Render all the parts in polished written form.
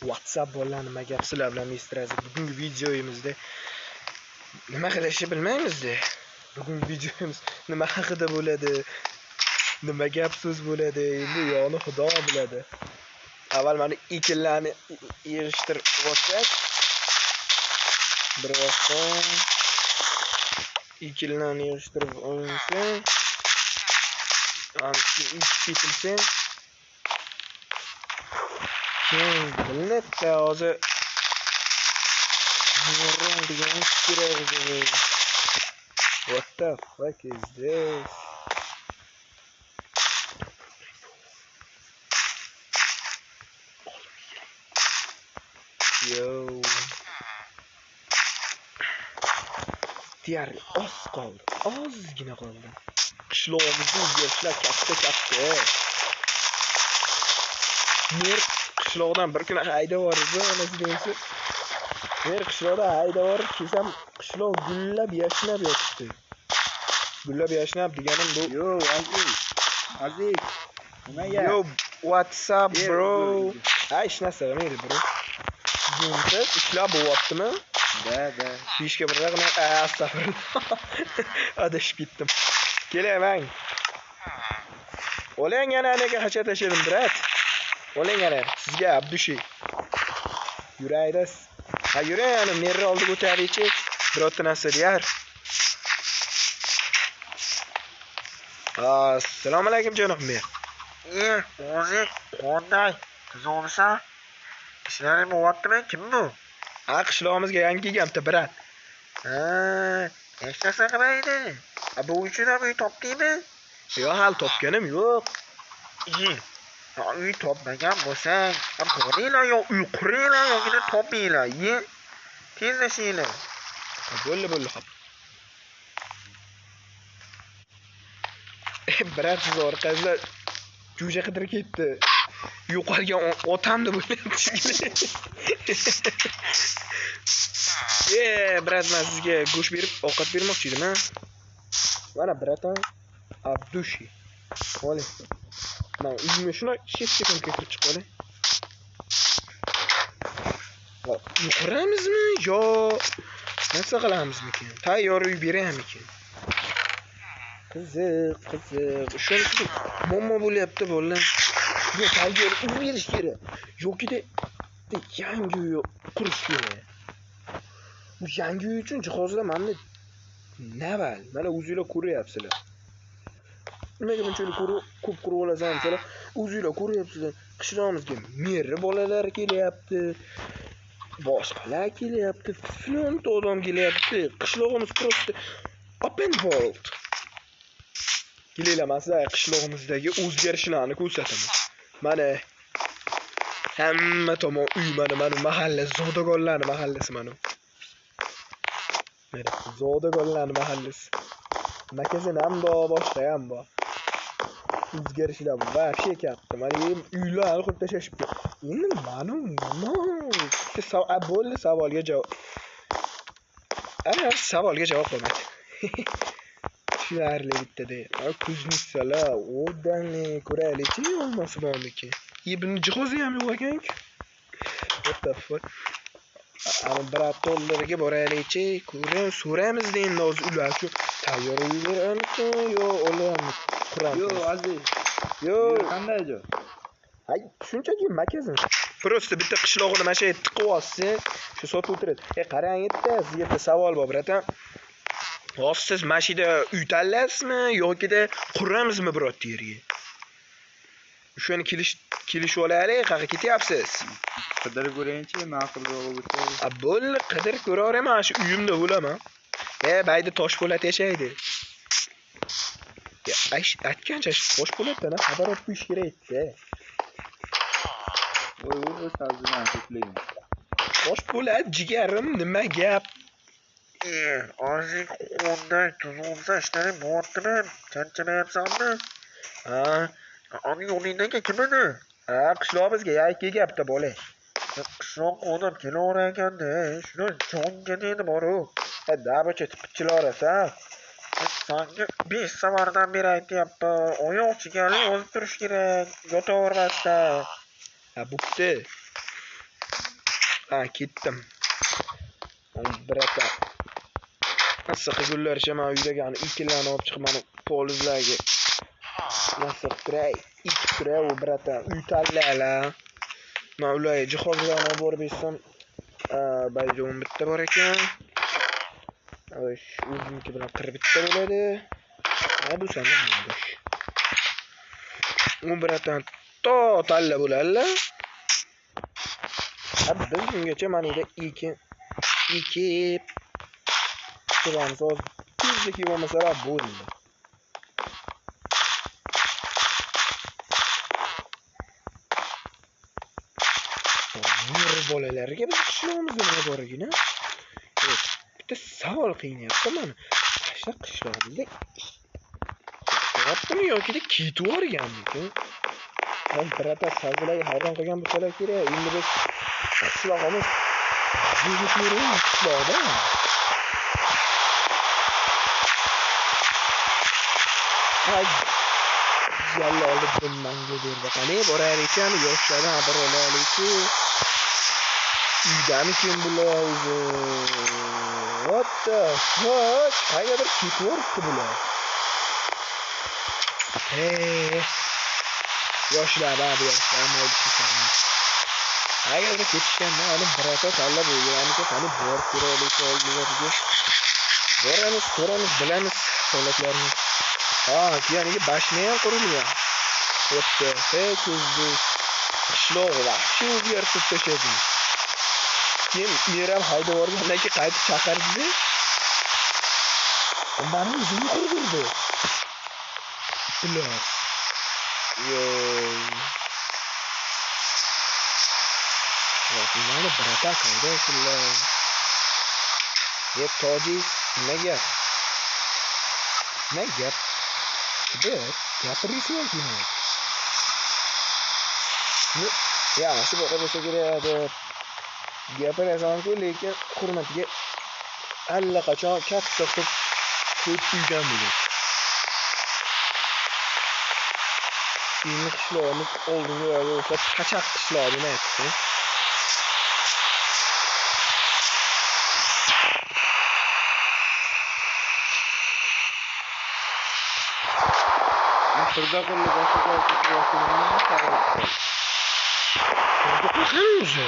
WhatsApp bolalar nima gap sizlar bilan Mistrazib. Bugungi videoyimizda nima qilishni bilmaymiz-da. Bugungi videoyimiz nima haqida bo'ladi? Nima gap so'z bo'ladi? Endi yoni Xudo biladi. Avval mana ekinlarni yig'ishtirib olsak, bir vaqtdan ekinlarni yig'ishtirib olinsa, ketilsa keyin bilinadi hozir What the fuck is this? Yo. Deyarli oz qoldi. Ozgina qoldi. Qishloqimizda o'zgarishlar katta. Mer qishloqdan bir kun haydab bordi, onasi deysi. Mer qishloqda haydab borib kelsam, qishloq gullab yashnab yotibdi. Gullab yashnab deganim bu. Yo, Aziz. Nimaga? Yo, what's up, bro? Ay, hech narsa qilmaydi, bro. Siz ishlab bo'lyaptimi? Da. Ishga bir raqam astag'firullah. Adashib ketdim. Kelaman. Olang yana nega hacha tashladim, brat. Olang yana sizga Abdushi. Yuraydas. Ha yuray yana merni oldi ko'taraychi. Birorta narsa deyar. Assalomu alaykum janob mer. O'zi qanday? Tuzomsan? Ishlaring bo'lyaptimi? Kim bu? Qishlog'imizga yangi kelganti, brat. Hech narsa qilmaydi. Bu uchun ham uy topdingmi? Yo'q, hali topganim yo'q. Uy topmagan bo'lsang, boringlar yo uy quringlar yoki topinglar. Tezlashinglar. Bo'ldi hop. Brat siz orqangizda jo'ja qidirib ketdi. Yo'qolgan otamni bo'lyapti. Brat, men sizga go'sht berib, ovqat bermoqchi edim, ha. Mana bratam Abdushi. Qo'ling. Men uyimga shuna shef-shefim kirib chiqib qolay. Yuqoramizmi yo narsa qilamizmikin? Tayyor uy beraymikin? Qiziq. Shuncha muammo bo'lyapti bolalar. Yo, tayyor uy berish kerak. Yo'qida yangi uy qurish kerak. Bu yangi uy uchun jihozlar mana naval. Mana o'zingizlar ko'ryapsizlar. Nimaga bunchalik ko'p qurib olasizlar? O'zingizlar ko'ryapsizlar. Qishlog'imizga mer bolalar kelyapti. Boshqalar kelyapti. Filont odam kelyapti. Qishlog'imiz просто open world. Kelinglar, men sizlarga qishlog'imizdagi o'zgarishlarni ko'rsataman. Mana hamma tomon uy, mana mahalla zodagonlarning mahallasi mana. Mana zodagonlarning mahallasi. Makazin ham bor, boshqa ham bor. O'zgarishlar vobshe katta. Mana uylar qurib tashashibdi. Endi mana bo'ldi savolga javob. Savolga javob qolmadi. Tushunarli bitta-da. Kuznisalar, o'danni ko'raylik-chi, olmasi bormikin. Ibn jihozi ham yo'q ekan-ku. What the fuck? Ana $1 boraylik-chi, so'raymiz endi hozir ular shu tayyor uy beramiz-ku yo olamizmi? Quramiz. Yo, Aziz. Yo, Qanday joy? Hay, shunchaki makazin. Просто bitta qishlog'ini mana shu yerga tiqib olsa, shu sotib o'tiradi. Qarang yerda, sizga savol bor, bratam. Hozir siz mashina uy tanlaysizmi yoki quramizmi birorta yerga? Shuni kelishib olaylik, qayerga ketyapsiz? Qidirib ko'raychi, ma'qul bo'lsa. Bo'ldi, qidirib ko'raveraman, shu uyimda bo'laman. Bayda Toshpo'lat yashaydi. Aytgancha Toshpo'latdan xabar olib qo'yish kerak edi. Voy, sazdan ketlayman. Toshpo'lat jigarim, nima gap? Aziz qanday? Tuzomsan, ishlaring bo'lyaptimi? Charchamayapsanmi? Ani yo'lingdagi kim edi? Qishlog'imizga yangi kelgapti bola. Qishloq odam kelaverar ekanda, shuni jonga deydi boru. Dabacha tipchilorasan. Senga 5 safardan beri aytyapti, oyoq chigalik o'zib turish kerak, yotavermasdan. Bo'pti. Ha, ketdim. Birata. Nasıl gullar shama uydagan ikkilarni olib chiqmani polizlarga. Nasıl turay? İki turay u birata. Uy tanlayla. Men ularga jihozlarni olib borib bersam, bayjon bitta bor ekan. Osh, o'ziniki bilan 40 bitta bo'ladi. Ha, bu sana bo'sh. U birata to talla bo'ladi. Biz bungacha manida iki turamiz. Hozir tezlik bo'lmasa bo'ldi. Nur bolalarga biz qishlog'imizda nima borligini. Bitta savol qiynayapti meni. Qashqa qishlog'imizda yaptimi yoki ketib yuborganmiki? Men birata savlarga hayron qolgan bo'lsalar kerak. Endi biz qishlog'imiz yigitlarning qishlog'ida. Ay, yalla olib bunmanga berdi. Qani borar ekan, yoshlardan xabar olaylik-ku. Uydan kim bular o'zi? What the fuck? Qayerdir ketib yuboribdi bular. Hey. Yoshlar bab yoshlar mayli chiqadi. Qayerdir ketishganda ana birata tanlab o'ylanishga qani bor ko'raylik oldilarga. Boramiz, ko'ramiz, bilamiz holatlarni. Ha, ya'ni bashni ham qurilgan. O'tdi. Hey, ko'zdi. Qishloq va shu yerda tashadi. Keyin meram haydab borgandan keyin qaytib chaqirdi. Mani o'zini qurdirdi. Ular. Mana birata qayda ular. Yep, toji nega? Nega? Gapirishim kerak. Ya, shu boqqa bo'lsa kerak deb gapirasan-ku, lekin hurmatiga allaqachon katta qilib qo'ygan bo'ladi. Endi qishloqimiz oldingi yo'lga o'xshab qachaq qishloq demayapti. Turda qilib boshqa o'zi.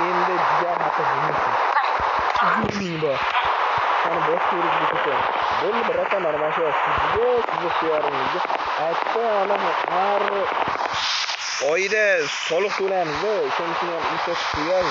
Endi jigar haqi bo'lmasin. Uzuming bor. Qani bosh ko'rib ketadi. Bo'ldi birata mana shu sizni qo'yaringizga aytdi ana har oyda soliq to'laymiz-da, shuning uchun ham eslatib qo'yay.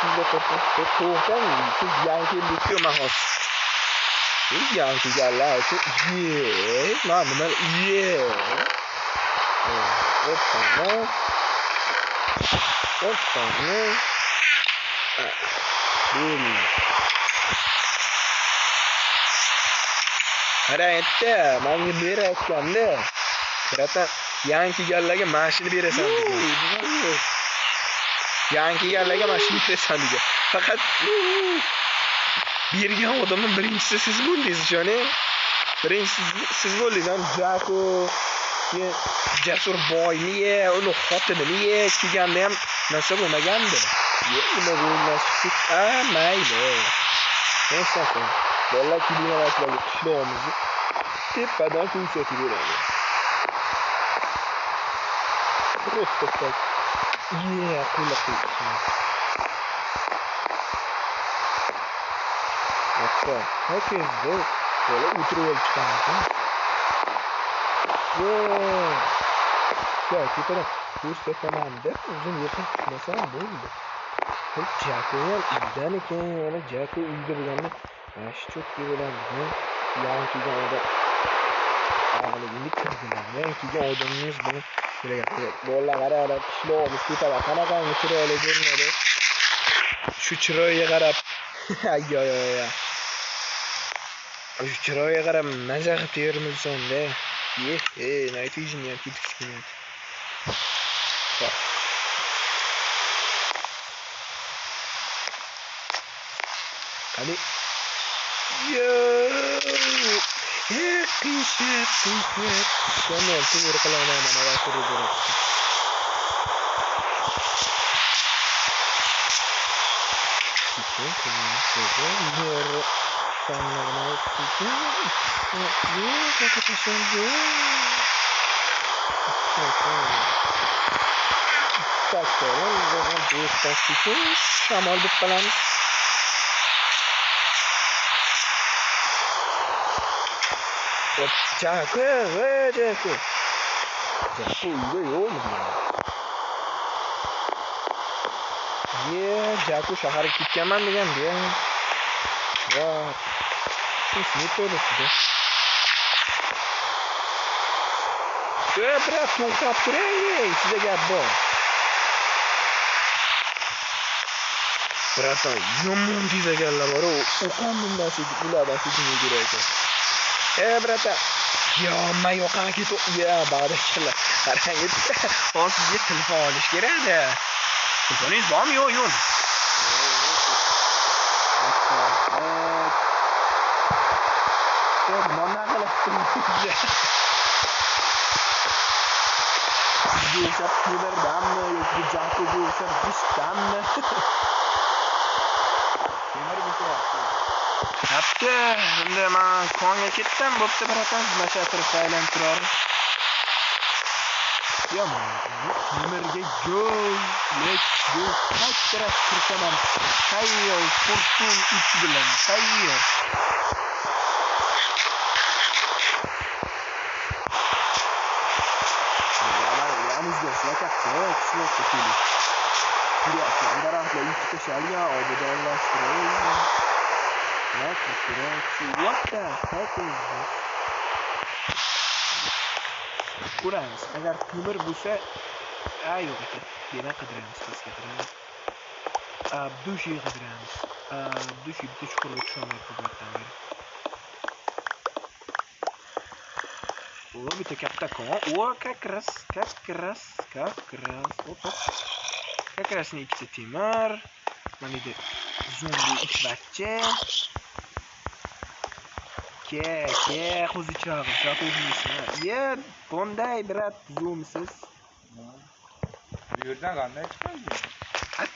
Sizga to'xtang, siz yangi yilga mahos. Yangi yillar shu mana nima Oppana. Qara aytdi, menga berayotganda birata yangi gallarga mashina berasan degan. Yangi gallarga mashina berasan degan. Faqat bergan odamning birinchisi siz bo'ldingiz, joni. Birinchisi siz bo'ldingiz. Jako Jasur boyni, uni xotinini kelganda ham narsa bo'lmagandi. Nima bo'lmasdi? Mayli. Neyse, bolalar kelgan vaqtlarda qishlog'imizni tepadan ko'rsatib beradi. Просто так. Qo'llab qo'yishimiz. Hatto ho'kizda bola o'tirib olib chiqamiz. Ketada ko'rsataman-da, o'zim yetib tushmasam bo'ldi. Jako'yam uydan ekan, yana Jako uyda bo'lganda mashcho'k bo'ladi. Yangi kelgan odam. Endi kirdilar. Yangi kelgan odamingiz buni kerak. Bolalar qarab, qishloqimiz ketada qanaqa chiroyli ko'rinadi. Shu chiroyga qarab, ayyoyoya. Shu chiroyga qarab maza qilib termilsan-da. Night vision ham ketib Qani qiyshab. Shuni to'g'ri qilaman, mana va turib. Shamol deb qolamiz. Jaku, Jaku. Jaku uyda yo'qmi? Jaku shaharga ketganman degan-da. Voy. Shuni to'libdi. Brat, to'xtab turing, sizga gap bor. Bratlar, yomon dezaganlar bor, u qanday sekin ulardan sekin yuguradi. Bratlar, yomma yo'qan ketib, bag'daklar. Qarang, hozirga telefon olish kerak-da. Telefoningiz bormi? Yo'q. Nima qilibsiz? Sizga pulardammi yoki Jakuga o'xshab dishdammi? Temir bo'lyapti. Habda, endi men konga ketdim, bo'pti biratan mashatirib aylanib turar. Yomon. Temirga go'y, qachra kirsaman. Tayyor, fortun 3 bilan tayyor. What the heck is this? Ko'ramiz. Agar temir bo'lsa, yo'q ekan. Demak qidiramiz, pastga qidiramiz. Abdushi qidiramiz. Abdushi bitta chuqurga tusholmayapti bu yerdan beri. Bitta katta kon. Как раз. Hop. Как раз ikkita temir. Mana bu zombi ichbachcha. Ke, qo'zichog'i, shoqo'zmisizlar. Bunday brat zoomsiz. Bu yerdan qanday chiqadi?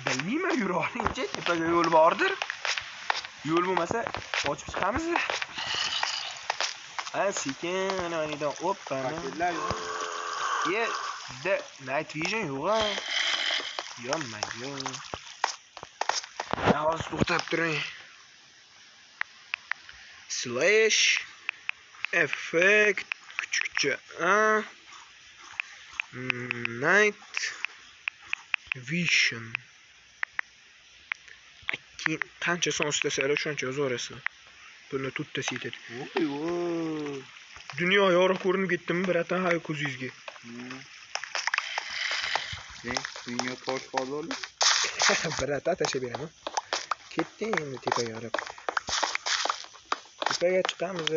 Bilmayman, yura olingchi, tepaga yo'l bordir. Yo'l bo'lmasa, ochib chiqamiz. Sekin manidan oppani. Bizda night vision yo'q-a? Yommayo. Hozir to'xtab turing. Slash effect küçükçe night vision qancha son istasanglar shuncha yozaverasizlar. Buni tuttasi yetadi. Dunyo yorug' ko'rinib ketdimi biratan hay ko'zingizga? Dunyo tosh qoldi. Birata tashlab beraman. Ketding endi tepaga qarab. Tepaga chiqamiz.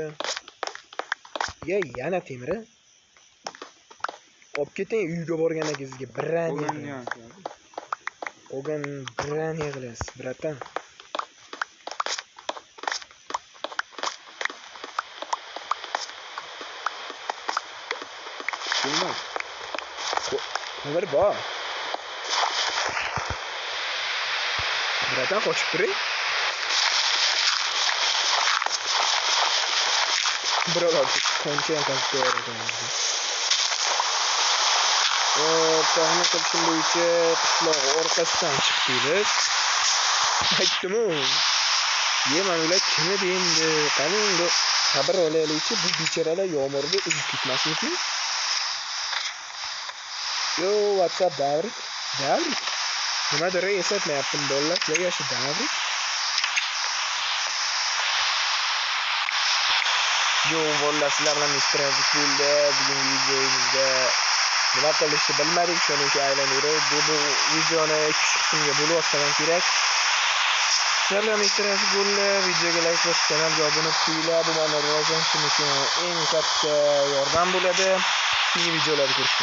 Yana temiri. Olib keting uyga borganingizga birani. Ogan birani qilasiz, biratan. Temir bor. Biratan qochib turing. Buralar koncha qazib tahmin qilishim bo'yicha qishloq orqasidan chiqdingiz. Aytdim-ku. Mana ular kim edi endi? Qani endi xabar olaylikchi, bu bechoralar yomg'irda uzib ketmasmikin? WhatsApp davri. Nimadir eslatmayaptim bolalar, yashu davri. Bolalar sizlar bilan ishtirok bo'ldi. Bugungi videomizda nima qilishni bilmadik, shuning uchun aylanaylik. Bu videoni 2 qismga bo'lib o'tsak kerak. Sizlar bilan ishtirok bo'ldi. Videoga like bosib, kanalga obuna bo'linglar. Bu meni rivojlanishim uchun eng katta yordam bo'ladi. Keyingi videolarda ko'rishamiz.